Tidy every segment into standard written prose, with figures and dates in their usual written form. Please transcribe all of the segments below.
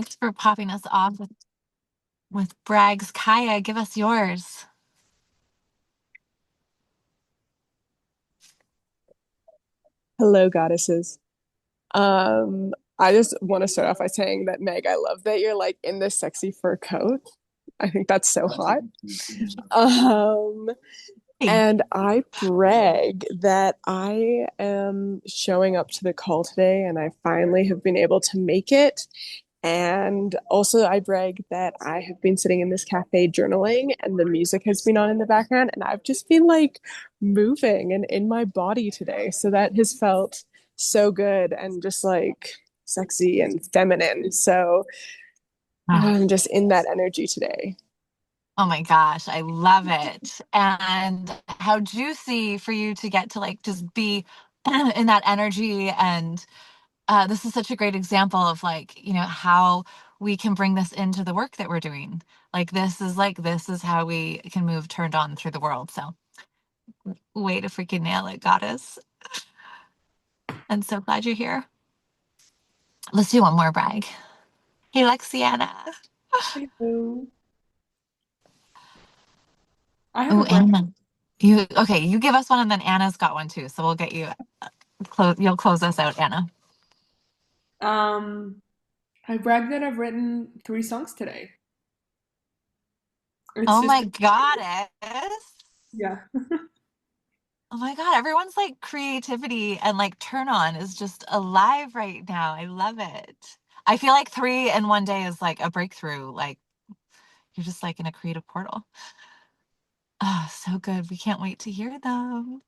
Thanks for popping us off with Bragg's. Kaya, give us yours. Hello, goddesses. I just want to start off by saying that Meg, I love that you're like in this sexy fur coat. I think that's so hot. Um, Thank and I brag that I am showing up to the call today and I finally have been able to make it. And also, I brag that I have been sitting in this cafe journaling and the music has been on in the background, and I've just been like moving and in my body today. So that has felt so good and just like sexy and feminine. So you. I'm just in that energy today. Oh my gosh, I love it. And how juicy for you to get to like just be in that energy. And this is such a great example of like, how we can bring this into the work that we're doing. This is how we can move turned on through the world. So way to freaking nail it, goddess. And so glad you're here. Let's do one more brag. Hey, Lexiana. Hello. I have Oh, a brand. Anna. You okay? You give us one, and then Anna's got one too. So we'll get you close. You'll close us out, Anna. Um, I bragged that I've written 3 songs today. It's Oh just, my goddess. yeah. Oh my God. Everyone's like creativity and like turn on is just alive right now. I love it. I feel like three in one day is like a breakthrough. Like you're just like in a creative portal. Oh, so good. We can't wait to hear them.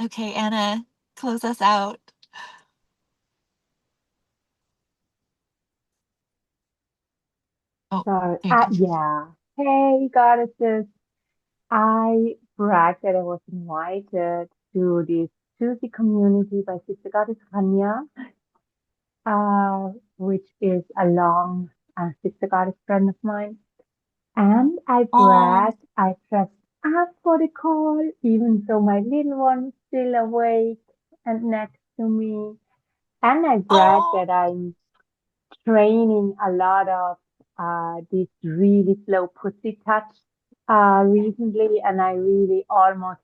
Okay, Anna, close us out. Oh, So, there you go. yeah. Hey, goddesses. I bragged that I was invited to this Tuesday community by Sister Goddess Rania, which is a long Sister Goddess friend of mine. And I Oh, bragged I dressed up for the call, even though my little one is still awake and next to me. And I bragged oh. that I'm training a lot of this really slow pussy touch recently, and I really almost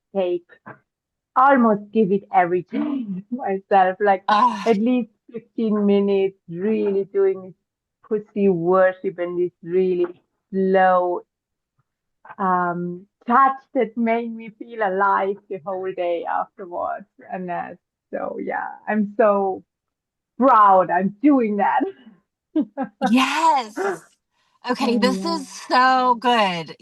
give it everything myself, like Ah. at least 15 minutes, really doing this pussy worship and this really slow touch that made me feel alive the whole day afterwards. And so, yeah, I'm so proud I'm doing that. Yes. Okay, Oh, this yeah. is so good.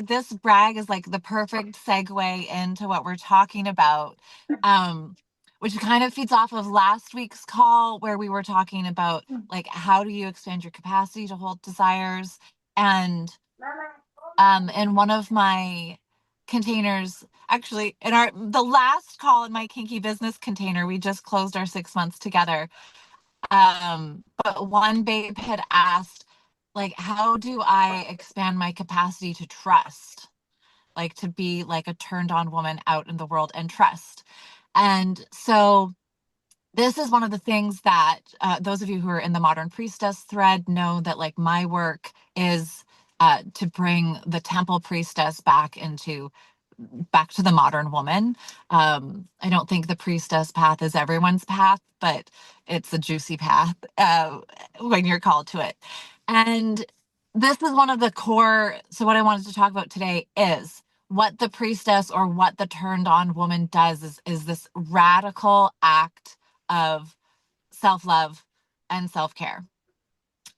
This brag is like the perfect segue into what we're talking about. Um, which kind of feeds off of last week's call where we were talking about like how do you expand your capacity to hold desires? And in one of my containers, actually in our the last call in my kinky business container, we just closed our 6 months together. But one babe had asked, like, how do I expand my capacity to trust? Like to be like a turned on woman out in the world and trust. And so this is one of the things that those of you who are in the Modern Priestess thread know that like my work is to bring the temple priestess back to the modern woman. I don't think the priestess path is everyone's path, but it's a juicy path when you're called to it. And this is one of the core. So, what I wanted to talk about today is what the priestess or what the turned on woman does is this radical act of self love and self care.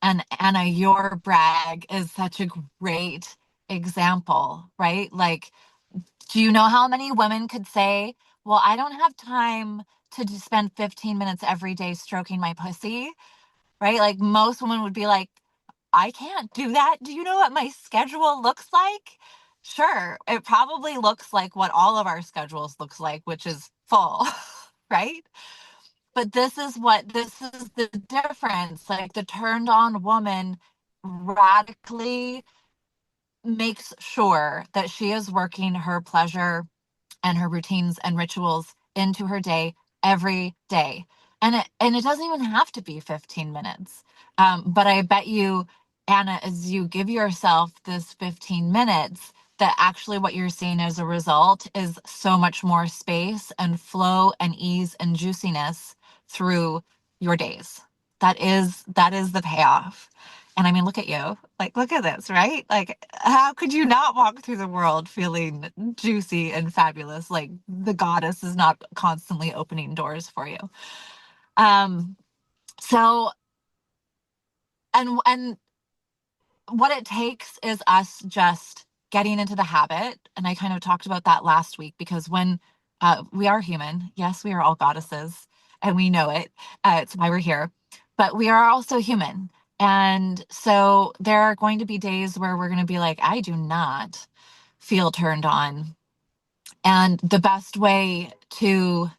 And Anna, your brag is such a great example, right? Like, do you know how many women could say, well, I don't have time to just spend 15 minutes every day stroking my pussy, right? Like most women would be like, I can't do that. Do you know what my schedule looks like? Sure, it probably looks like what all of our schedules looks like, which is full, right? But this is the difference. Like the turned on woman radically makes sure that she is working her pleasure and her routines and rituals into her day every day. And it doesn't even have to be 15 minutes. But I bet you, Anna, as you give yourself this 15 minutes, that actually what you're seeing as a result is so much more space and flow and ease and juiciness through your days. That is the payoff. And I mean, look at you. Like, look at this, right? Like, how could you not walk through the world feeling juicy and fabulous? Like, the goddess is not constantly opening doors for you. Um, so, and what it takes is us just getting into the habit. And I kind of talked about that last week, because when we are human, yes, we are all goddesses and we know it. It's why we're here, but we are also human. And so there are going to be days where we're going to be like, I do not feel turned on. And the best way to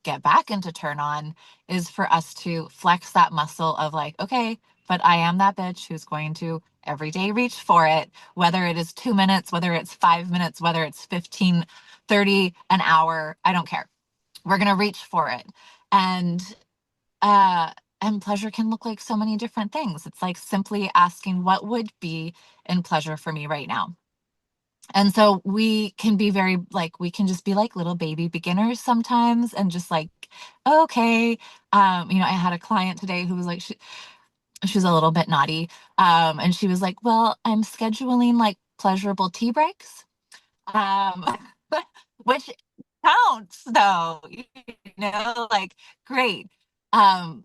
get back into turn on is for us to flex that muscle of like, okay, but I am that bitch who's going to every day reach for it, whether it is 2 minutes, whether it's 5 minutes, whether it's 15, 30, an hour, I don't care. We're going to reach for it. And, uh, and pleasure can look like so many different things. It's like simply asking what would be in pleasure for me right now. And so we can be very like, we can just be like little baby beginners sometimes and just like, okay. I had a client today who was like, she's a little bit naughty. And she was like, well, I'm scheduling like pleasurable tea breaks. Um, which counts though, like great. Um,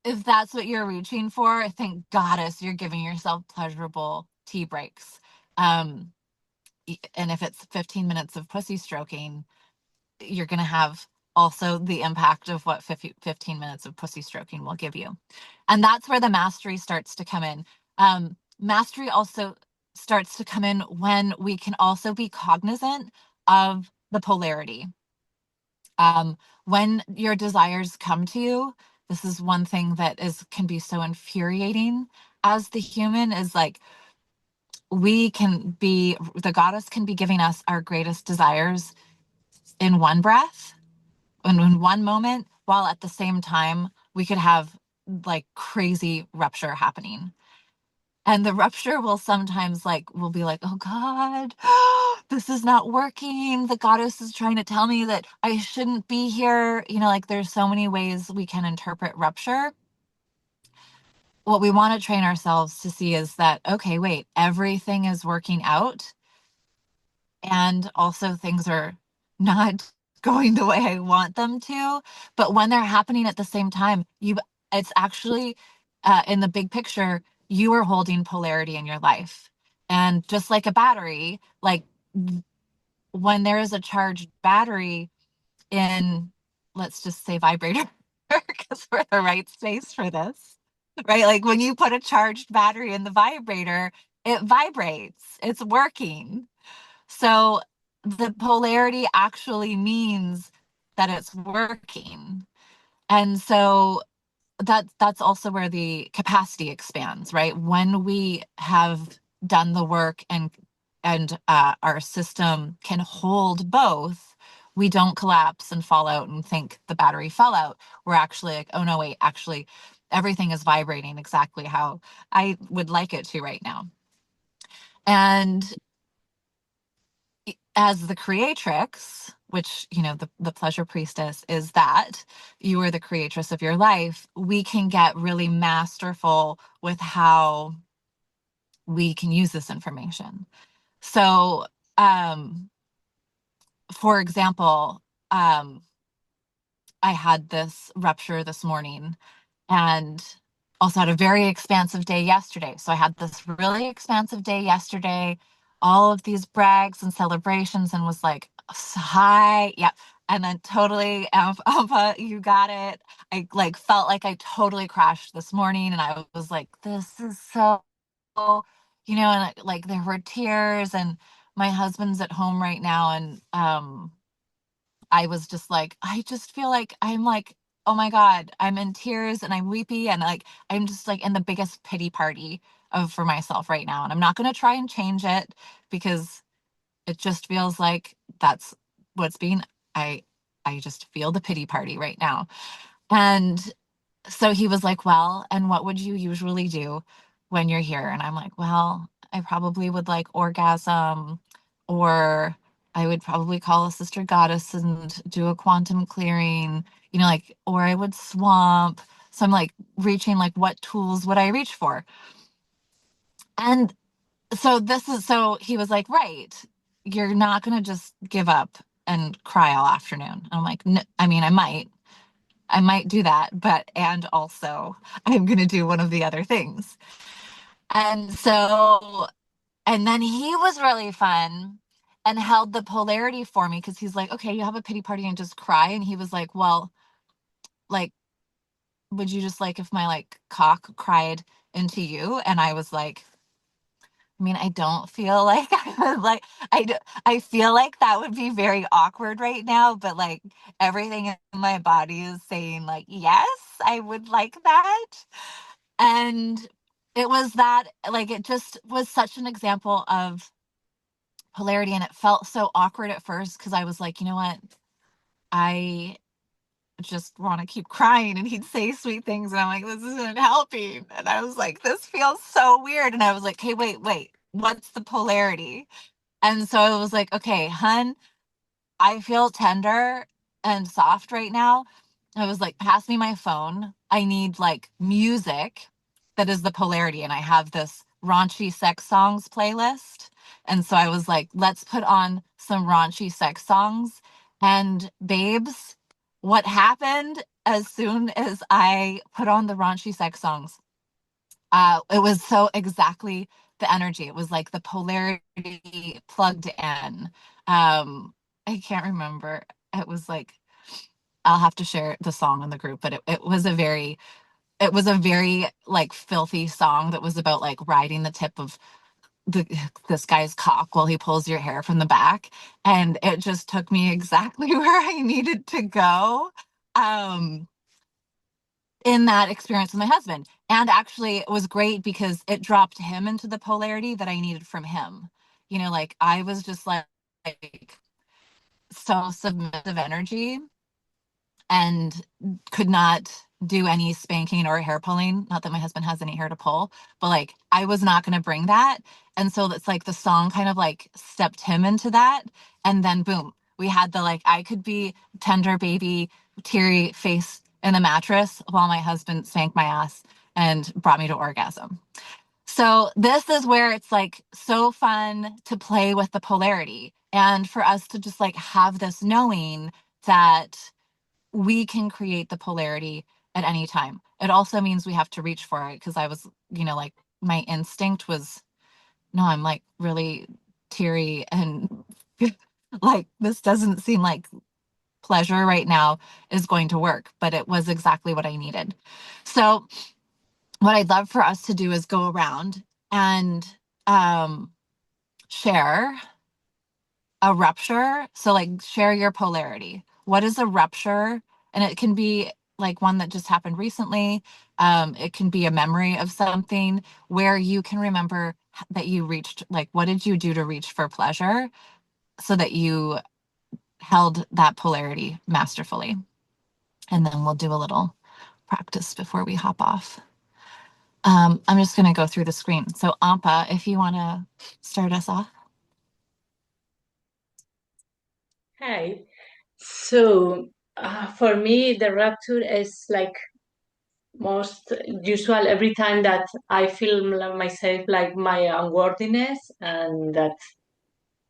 if that's what you're reaching for, thank goddess you're giving yourself pleasurable tea breaks. Um, and if it's 15 minutes of pussy stroking, you're going to have also the impact of what 15 minutes of pussy stroking will give you. And that's where the mastery starts to come in. Mastery also starts to come in when we can also be cognizant of the polarity. When your desires come to you, this is one thing that can be so infuriating as the human, is like, the goddess can be giving us our greatest desires in one breath and in one moment, while at the same time we could have like crazy rupture happening. And the rupture will sometimes we'll be like, oh God, this is not working. The goddess is trying to tell me that I shouldn't be here. Like there's so many ways we can interpret rupture. What we want to train ourselves to see is that, okay, wait, everything is working out. And also things are not going the way I want them to. But when they're happening at the same time, it's actually in the big picture, you are holding polarity in your life. And just like a battery, like when there is a charged battery in, let's just say vibrator, because we're the right space for this, right? Like when you put a charged battery in the vibrator, it vibrates, it's working. So the polarity actually means that it's working. And so that's also where the capacity expands, right? When we have done the work and our system can hold both, we don't collapse and fall out and think the battery fell out. We're actually like, oh no, wait, actually everything is vibrating exactly how I would like it to right now. And as the creatrix, which, the pleasure priestess is, that you are the creatress of your life, we can get really masterful with how we can use this information. So, for example, I had this rupture this morning and also had a very expansive day yesterday. So I had this really expansive day yesterday, all of these brags and celebrations, and was like, hi, yeah. And then totally, Ampa, you got it. I felt like I totally crashed this morning, and I was like, this is so, and there were tears, and my husband's at home right now, and I was just like, I just feel like I'm like, oh my God, I'm in tears and I'm weepy and I'm just like in the biggest pity party for myself right now. And I'm not going to try and change it, because it just feels like that's what's being, I just feel the pity party right now. And so he was like, well, and what would you usually do when you're here? And I'm like, well, I probably would like orgasm, or I would probably call a sister goddess and do a quantum clearing, like, or I would swamp. So I'm like reaching, like, what tools would I reach for? And so he was like, right, you're not going to just give up and cry all afternoon. And I'm like, no, I mean, I might do that, and also I'm going to do one of the other things. And so, and then he was really fun and held the polarity for me because he's like, okay, you have a pity party and just cry. And he was like, well, like, would you just like if my like cock cried into you? And I was like, I mean, I don't feel like I would like, I feel like that would be very awkward right now, but like everything in my body is saying like, yes, I would like that. And it was that, like, it just was such an example of polarity. And it felt so awkward at first because I was like, you know what? I just want to keep crying. And he'd say sweet things. And I'm like, this isn't helping. And I was like, this feels so weird. And I was like, hey, wait, what's the polarity? And so I was like, okay, hun, I feel tender and soft right now. I was like, pass me my phone. I need like music that is the polarity. And I have this raunchy sex songs playlist. And so I was like, let's put on some raunchy sex songs. And babes, what happened as soon as I put on the raunchy sex songs? It was so exactly the energy. It was like the polarity plugged in. I can't remember. It was like, I'll have to share the song in the group, but it was a very like filthy song that was about like riding the tip of this guy's cock while he pulls your hair from the back. And it just took me exactly where I needed to go. Um, in that experience with my husband. And actually, it was great because it dropped him into the polarity that I needed from him. Like I was just like so submissive energy and could not do any spanking or hair pulling. Not that my husband has any hair to pull, but like I was not going to bring that. And so it's like the song kind of like stepped him into that. And then boom, we had the like, I could be tender baby, teary face in the mattress while my husband spanked my ass and brought me to orgasm. So this is where it's like so fun to play with the polarity and for us to just like have this knowing that we can create the polarity at any time. It also means we have to reach for it because I was, like my instinct was, no, I'm like really teary and like this doesn't seem like pleasure right now is going to work, but it was exactly what I needed. So what I'd love for us to do is go around and share a rupture. So like share your polarity. What is a rupture? And it can be like one that just happened recently. It can be a memory of something where you can remember that you reached, like, what did you do to reach for pleasure so that you held that polarity masterfully? And then we'll do a little practice before we hop off. I'm just going to go through the screen. So Ampa, if you want to start us off. Hi. So, for me, the rupture is like most usual every time that I feel myself like my unworthiness and that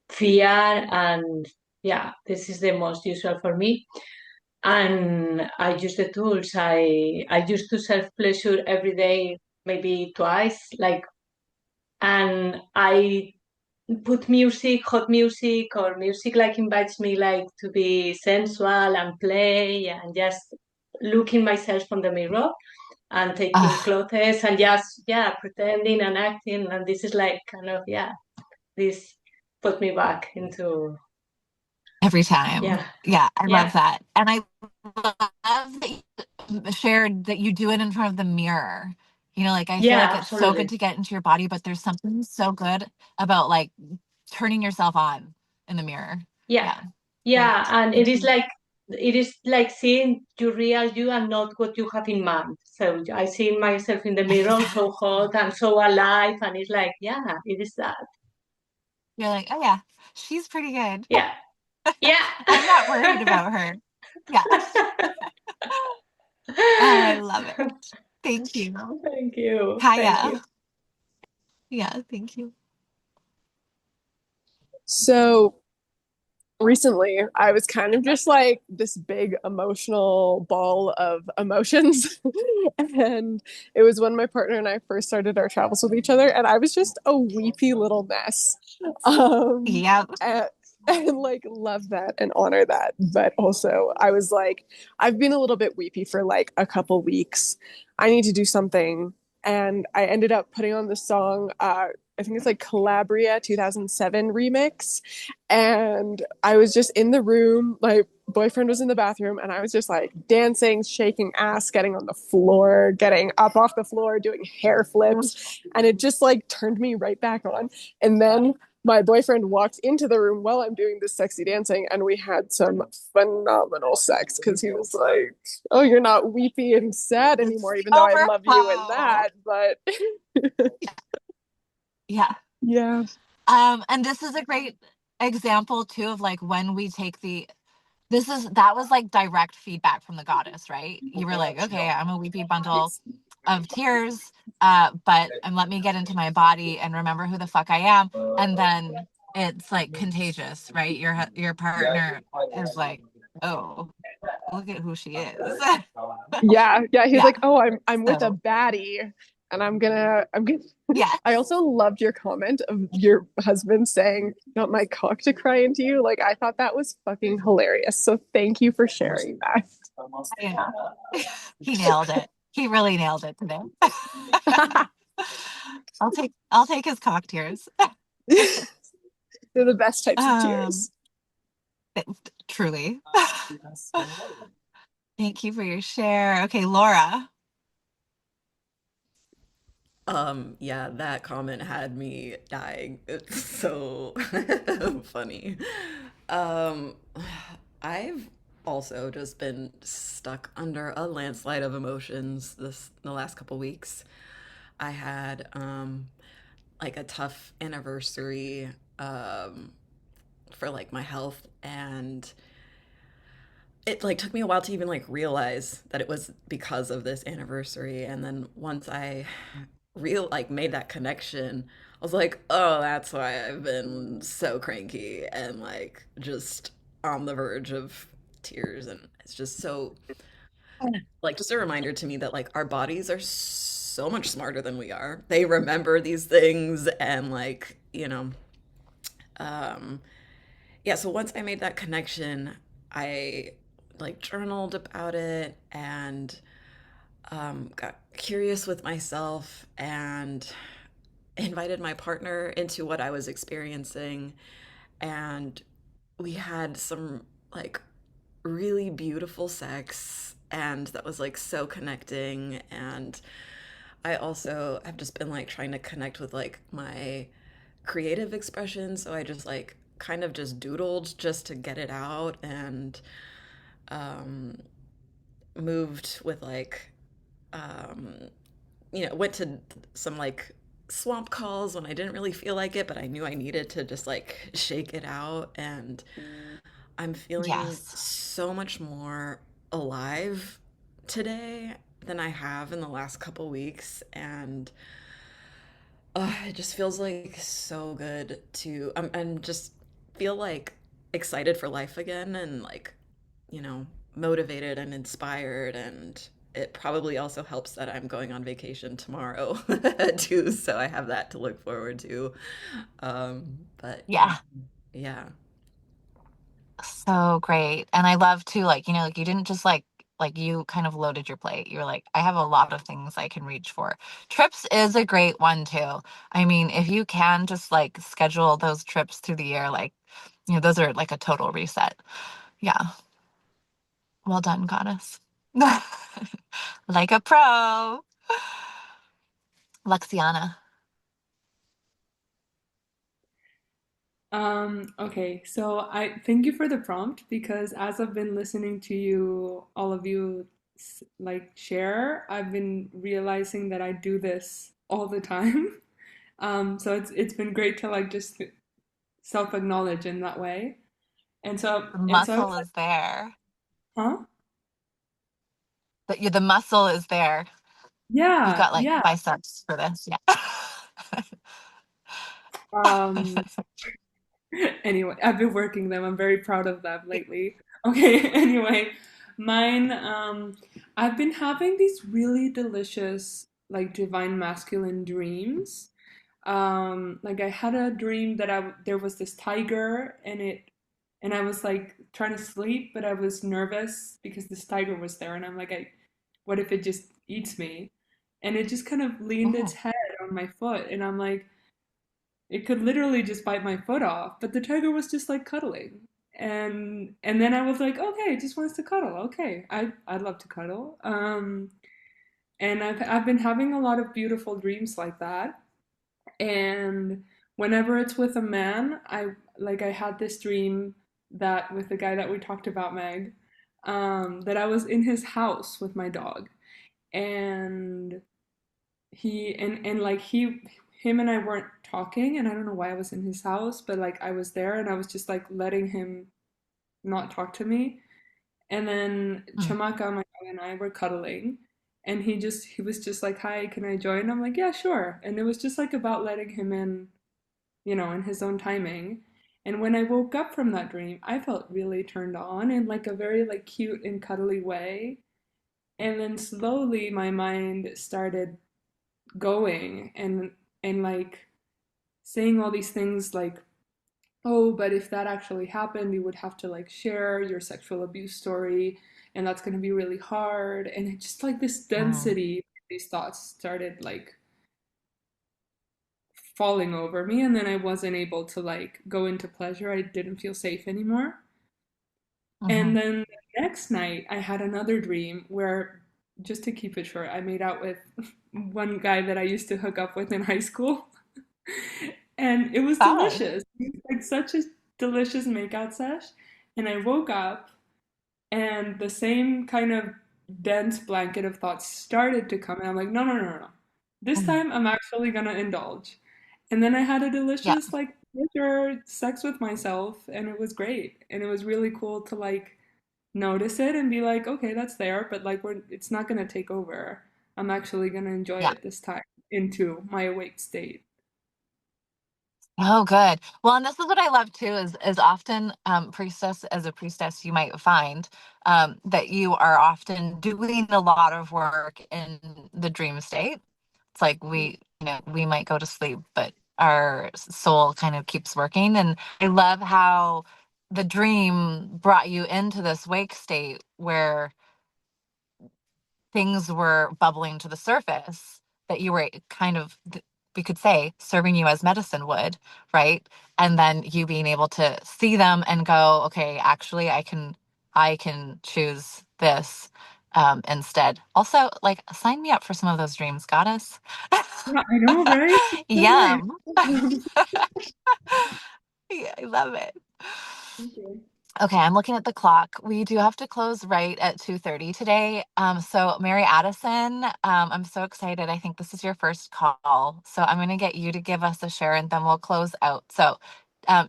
fear. And yeah, this is the most usual for me. And I use the tools. I used to self pleasure every day, maybe twice, like, and I put music, hot music, or music like invites me like to be sensual and play and just looking myself from the mirror and taking Ugh, clothes and just pretending and acting. And this is like kind of this put me back into every time. yeah Yeah, I love yeah that. And I love that you shared that you do it in front of the mirror. Like I feel like yeah it's so good absolutely to get into your body, but there's something so good about like turning yourself on in the mirror. yeah Yeah, yeah. great. And it Thank is you. like it is like seeing your real you and not what you have in mind. So I see myself in the mirror so hot and so alive, and it's like, yeah, it is that. You're like, oh yeah, she's pretty good. Yeah, yeah. I'm not worried about her. Yeah. Oh, I love it. Thank you. Thank you. Thank you. Kaya. Yeah, thank you. So recently, I was kind of just like this big emotional ball of emotions. And it was when my partner and I first started our travels with each other, and I was just a weepy little mess. Um, Yep. and like love that and honor that. But also, I was like, I've been a little bit weepy for like a couple weeks. I need to do something. And I ended up putting on the song, I think it's like Calabria 2007 remix. And I was just in the room. My boyfriend was in the bathroom, and I was just like dancing, shaking ass, getting on the floor, getting up off the floor, doing hair flips. And it just like turned me right back on. And then my boyfriend walked into the room while I'm doing this sexy dancing, and we had some phenomenal sex because he was like, "Oh, you're not weepy and sad anymore, even though I love you and Overflow. that." But Yeah. yeah, And this is a great example too of like when we take that was like direct feedback from the goddess, right? You were like, okay, I'm a weepy bundle of tears, but and let me get into my body and remember who the fuck I am. And then it's like contagious, right? Your partner is like, oh, look at who she is. yeah. He's Yeah. like, "Oh, I'm with a So baddie, and I'm gonna." yeah. I also loved your comment of your husband saying, "Want my cock to cry into you." Like, I thought that was fucking hilarious. So thank you for sharing Yeah. He nailed it. He really nailed it today. that. I'll take his cock tears. They're the best types of Um, tears. truly. Thank you for your share. Okay, Laura. Yeah, that comment had me dying. It's so funny. Um, I've also just been stuck under a landslide of emotions the last couple weeks. I had like a tough anniversary for like my health, and it like took me a while to even like realize that it was because of this anniversary. And then once I made that connection, I was like, oh, that's why I've been so cranky and like just on the verge of tears. And it's just so like just a reminder to me that like our bodies are so much smarter than we are. They remember these things, and like, um yeah, so once I made that connection, I like journaled about it and got curious with myself and invited my partner into what I was experiencing. And we had some like really beautiful sex, and that was like so connecting. And I also have just been like trying to connect with like my creative expression. So I just like kind of just doodled just to get it out, and um, moved with like um, went to some like swamp calls when I didn't really feel like it, but I knew I needed to just like shake it out. And I'm feeling Yes. so much more alive today than I have in the last couple weeks. And it just feels like so good to, and just feel like excited for life again, and like, motivated and inspired. And it probably also helps that I'm going on vacation tomorrow too, so I have that to look forward to. But Yeah. yeah. So great. And I love to like, like you didn't just like you kind of loaded your plate. You're like, I have a lot of things I can reach for. Trips is a great one too. I mean, if you can just like schedule those trips through the year, like, those are like a total reset. Yeah. Well done, goddess. Like a pro. Lexiana. Okay, so I thank you for the prompt because as I've been listening to you, all of you like share, I've been realizing that I do this all the time. So it's been great to like just self-acknowledge in that way. The And so I was muscle like, is there. huh? The muscle is there. You've Yeah, got like yeah. biceps for this. Yeah. Um, anyway, I've been working them. I'm very proud of them lately. Okay, anyway, mine, I've been having these really delicious, like divine masculine dreams. Like I had a dream that there was this tiger and I was like trying to sleep, but I was nervous because this tiger was there, and I'm like, what if it just eats me? And it just kind of leaned its Mhm. head on my foot, and I'm like, it could literally just bite my foot off, but the tiger was just like cuddling. And then I was like, okay, it just wants to cuddle. Okay, I'd love to cuddle. And I've been having a lot of beautiful dreams like that. And whenever it's with a man, I had this dream that with the guy that we talked about, Meg, that I was in his house with my dog, and he him and I weren't talking, and I don't know why I was in his house, but like I was there and I was just like letting him not talk to me. And then Mm. Chamaka, my dog, and I were cuddling, and he was just like, "Hi, can I join?" I'm like, "Yeah, sure." And it was just like about letting him in, in his own timing. And when I woke up from that dream, I felt really turned on in like a very like cute and cuddly way. And then slowly my mind started going and like saying all these things like, oh, but if that actually happened, you would have to like share your sexual abuse story, and that's going to be really hard. And it just like this Mm. density, these thoughts started like falling over me, and then I wasn't able to like go into pleasure. I didn't feel safe anymore. And Mhm. then the next night I had another dream where, just to keep it short, I made out with one guy that I used to hook up with in high school. And it was Fun. delicious. It was like such a delicious makeout sesh. And I woke up and the same kind of dense blanket of thoughts started to come, and I'm like, no, no, no, no, no. This Mm. time I'm actually gonna indulge. And then I had a Yeah. delicious like pleasure sex with myself, and it was great. And it was really cool to like notice it and be like, okay, that's there, but like it's not gonna take over. I'm actually gonna enjoy Yeah. it this time into my awake state. Oh, good. Well, and this is what I love too is often priestess as a priestess, you might find that you are often doing a lot of work in the dream state. It's like we might go to sleep, but our soul kind of keeps working. And I love how the dream brought you into this wake state where things were bubbling to the surface that you were kind of we could say serving you as medicine would, right? And then you being able to see them and go, okay, actually I can choose this instead. Also, like sign me up for some of those dreams, goddess. Yeah, I know, right? It's so nice. Yum. Yeah, I love it. Thank you. Okay, I'm looking at the clock. We do have to close right at 2:30 today. So Mary Addison, I'm so excited. I think this is your first call. So I'm going to get you to give us a share and then we'll close out. So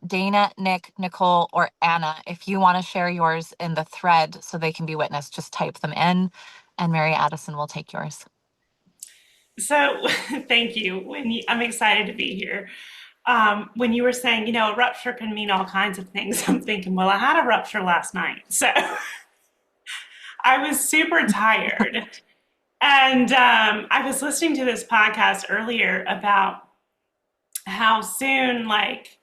Dana, Nick, Nicole, or Anna, if you want to share yours in the thread so they can be witnessed, just type them in and Mary Addison will take yours. So thank you. I'm excited to be here. When you were saying, a rupture can mean all kinds of things, I'm thinking, well, I had a rupture last night. So I was super tired. And I was listening to this podcast earlier about how soon, like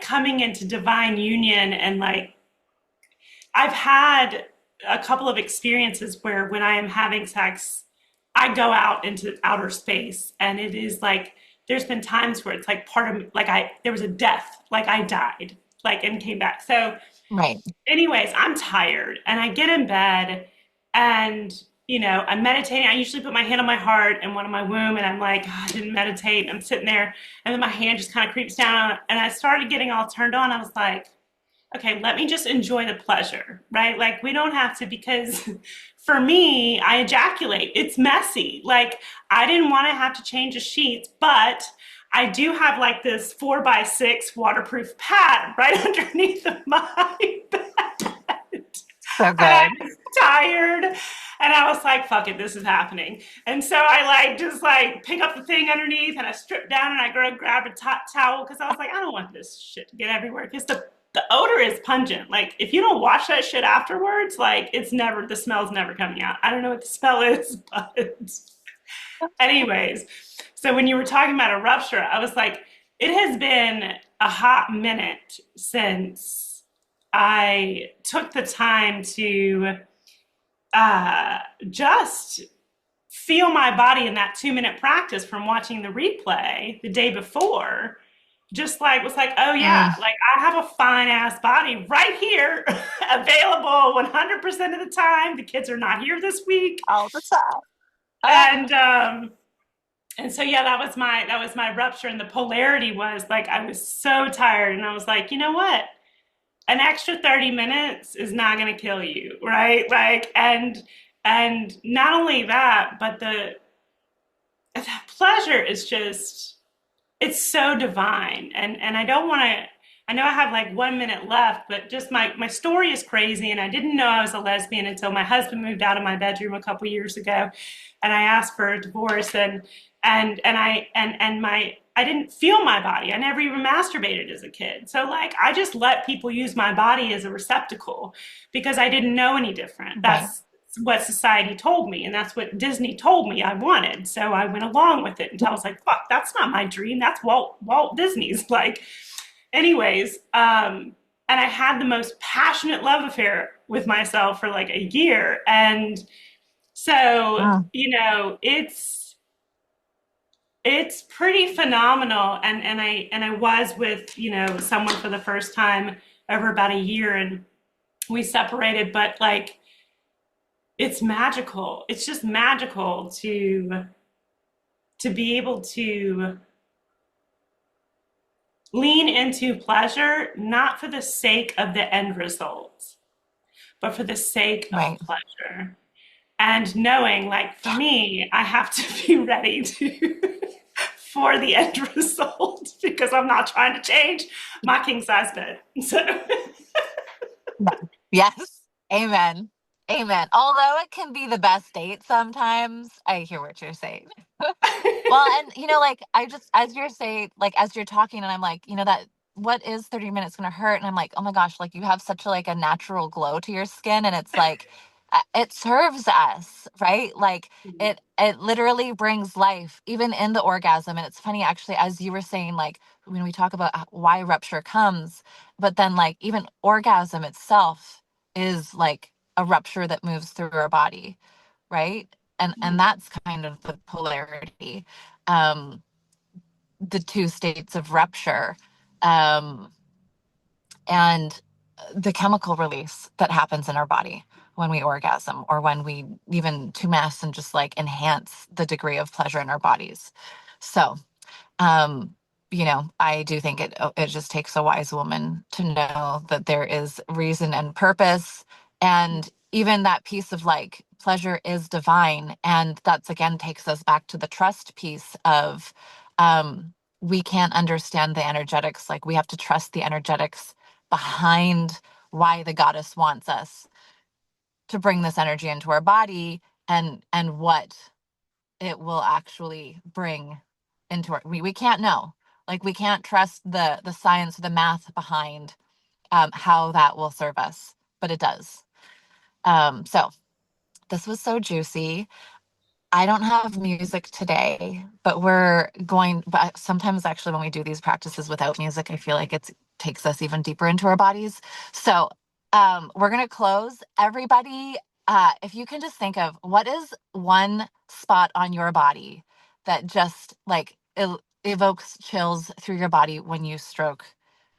coming into divine union and like I've had a couple of experiences where when I am having sex, I go out into outer space and it is like there's been times where it's like part of like there was a death, like I died, like and came back. So Right. anyways, I'm tired and I get in bed and I'm meditating. I usually put my hand on my heart and one on my womb, and I'm like, oh, I didn't meditate. And I'm sitting there, and then my hand just kind of creeps down, and I started getting all turned on. I was like, okay, let me just enjoy the pleasure, right? Like, we don't have to, because for me, I ejaculate. It's messy. Like, I didn't want to have to change the sheets, but I do have like this 4x6 waterproof pad right underneath of my bed. So And I good. was tired, and I was like, fuck it, this is happening. And so I like just like pick up the thing underneath, and I strip down, and I go grab a towel, because I was like, I don't want this shit to get everywhere, because the odor is pungent. Like, if you don't wash that shit afterwards, like, the smell's never coming out. I don't know what the smell is, but anyways. So when you were talking about a rupture, I was like, it has been a hot minute since I took the time to just feel my body in that 2 minute practice from watching the replay the day before. Just like, was like, oh yeah, Mm. like, I have a fine ass body right here, available 100% of the time. The kids are not here this week. All the time. And so yeah, that was my rupture. And the polarity was like, I was so tired, and I was like, you know what? An extra 30 minutes is not going to kill you, right? Like, and not only that, but the pleasure is just, it's so divine. And I don't want to, I know I have like 1 minute left, but just my story is crazy. And I didn't know I was a lesbian until my husband moved out of my bedroom a couple years ago, and I asked for a divorce. And I didn't feel my body. I never even masturbated as a kid. So like, I just let people use my body as a receptacle, because I didn't know any different. Right. That's what society told me, and that's what Disney told me I wanted. So I went along with it until I was like, fuck, that's not my dream. That's Walt Disney's. Like, anyways, and I had the most passionate love affair with myself for like a year. And so, Mm. it's pretty phenomenal. And I was with, someone for the first time over about a year, and we separated, but like, it's magical. It's just magical to be able to lean into pleasure, not for the sake of the end result, but for the sake of Right. pleasure. And knowing, like, for me, I have to be ready to for the end result, because I'm not trying to change my king size bed. So Yes. Amen. Amen. Although it can be the best date sometimes, I hear what you're saying. Well, and like, I just, as you're saying, like, as you're talking, and I'm like, that what is 30 minutes going to hurt? And I'm like, oh my gosh, like, you have such like a natural glow to your skin, and it's like, it serves us, right? Like, it literally brings life even in the orgasm. And it's funny, actually, as you were saying, like, when we talk about why rupture comes, but then like, even orgasm itself is like a rupture that moves through our body, right? And that's kind of the polarity, um the two states of rupture, um and the chemical release that happens in our body when we orgasm, or when we even to mess and just like enhance the degree of pleasure in our bodies. So um I do think it just takes a wise woman to know that there is reason and purpose, and even that piece of like, pleasure is divine. And that's, again, takes us back to the trust piece of, we can't understand the energetics, like, we have to trust the energetics behind why the goddess wants us to bring this energy into our body, and what it will actually bring into our, we can't know, like, we can't trust the science, the math behind how that will serve us, but it does. So this was so juicy. I don't have music today, but but sometimes, actually, when we do these practices without music, I feel like it takes us even deeper into our bodies. So we're going to close. Everybody, if you can just think of, what is one spot on your body that just like evokes chills through your body when you stroke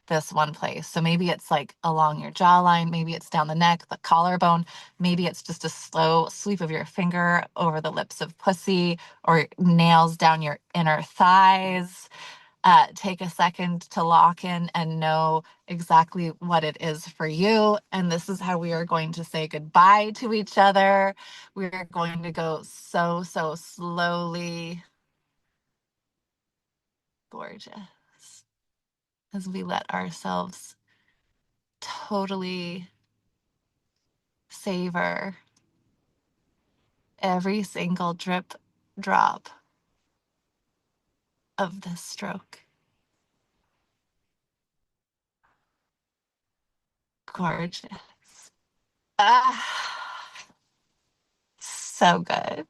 this one place. So maybe it's like along your jawline, maybe it's down the neck, the collarbone, maybe it's just a slow sweep of your finger over the lips of pussy or nails down your inner thighs. Take a second to lock in and know exactly what it is for you. And this is how we are going to say goodbye to each other. We're going to go so, so slowly. Gorgeous. As we let ourselves totally savor every single drip drop of this stroke. Gorgeous. Ah, so good.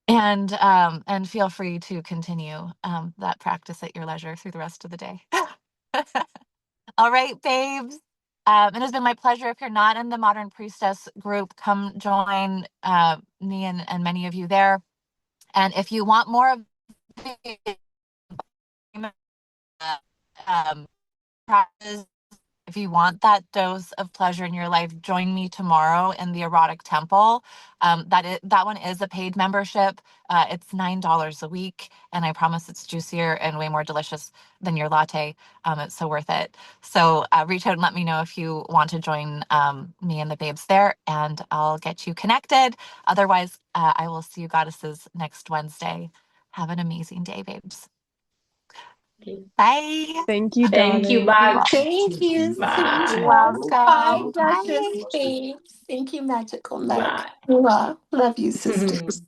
And feel free to continue that practice at your leisure through the rest of the day. All right, babes. It has been my pleasure. If you're not in the Modern Priestess group, come join me and many of you there. And if you want more of the practice, if you want that dose of pleasure in your life, join me tomorrow in the Erotic Temple. That one is a paid membership. It's $9 a week, and I promise it's juicier and way more delicious than your latte. It's so worth it. So reach out and let me know if you want to join me and the babes there, and I'll get you connected. Otherwise, I will see you goddesses next Wednesday. Have an amazing day, babes. Okay. Bye. Thank you, Thank you, darling. bye. Thank you. Thank Bye. you. Bye, Welcome. Dr. Bye. Space. Thank you, Magical Meg. Bye. Love you, sisters.